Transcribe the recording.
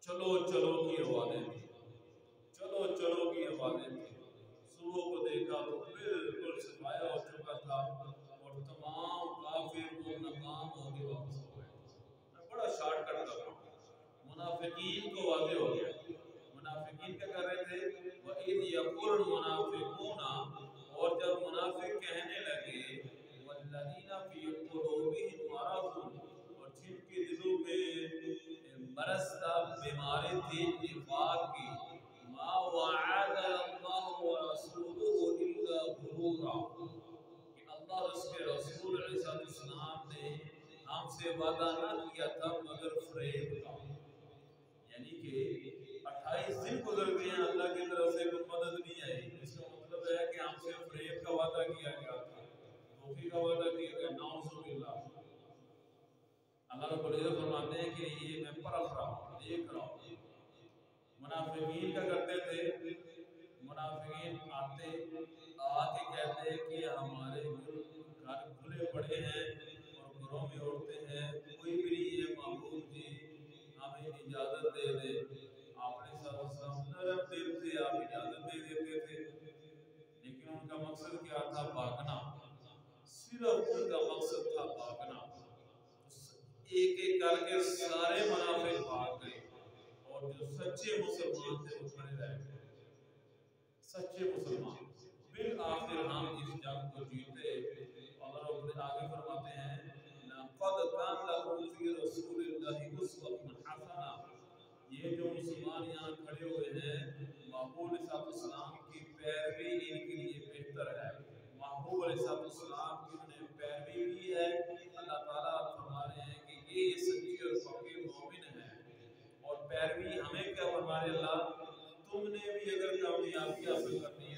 چلو چلو کی آوازیں تھیں، چلو چلو کی آوازیں تھیں۔ صبح کو دیکھا تو بالکل سفایا ہو چکا تھا اور تمام کافر وہ ناکام ہو کے واپس ہو گئے۔ میں بڑا شارٹ کٹ کر رہا ہوں، منافقین کو واضح ہو گیا۔ منافقین کیا کر رہے تھے؟ وَإِذْ يَقُولُ الْمُنَافِقُونَ، اور جب منافق کہنے لگے وَالَّذِينَ فِي قُلُوبِهِمْ مَرَضٌ، اور جن کے دلوں میں مرض تھا، بیماری تھی نفاق کی، مَا وَعَدَنَا اللَّهُ وَرَسُولُهُ إِلَّا غُرُورًا، کہ اللہ اور اس کے رسول علیہ السلام نے ہم سے وعدہ نہ کیا تھا مگر فریب کا۔ یعنی کہ 28 دن گزر گئے ہیں، اللہ کی طرف سے کوئی مدد نہیں آئی، اس کا مطلب ہے کہ ہم سے فریب کا وعدہ کیا گیا تھا، دھوکے کا وعدہ کیا گیا، نعوذ باللہ۔ اللہ رب العزت فرماتے ہیں کہ یہ میں پرکھ رہا ہوں، دیکھ رہا ہوں۔ منافقین کیا کرتے تھے؟ منافقین آتے آ کے کہتے کہ ہمارے گھر کھلے پڑے ہیں اور گھروں میں عورتیں ہیں، کوئی بھی نہیں ہے معبود جی، ہمیں اجازت دے دے۔ آپ نے صلی اللہ علیہ وسلم نرم دل تھے، آپ اجازت دے دیتے تھے، لیکن ان کا مقصد کیا تھا؟ بھاگنا، صرف ان کا مقصد تھا بھاگنا۔ ایک ایک کر کے سارے منافق بھاگ گئے اور جو سچے مسلمان تھے وہ کھڑے رہ گئے۔ سچے مسلمان بالآخر ہم اس جنگ کو جیتے۔ اللہ رب العزت آگے فرماتے ہیں لَقَدْ كَانَ لَكُمْ فِي رَسُولِ اللَّهِ أُسْوَةٌ حَسَنَةٌ، یہ جو مسلمان یہاں کھڑے ہوئے ہیں، محبوب علیہ السلام کی پیروی ان کے لیے بہتر ہے۔ محبوب علیہ السلام کی انہوں نے پیروی کی ہے۔ اللہ تعالیٰ فرما رہے ہیں کہ یہ سچے اور پکے مومن ہیں، اور پیروی ہمیں کیا فرما رہے اللہ؟ تم نے بھی اگر کامیابی حاصل کرنی ہے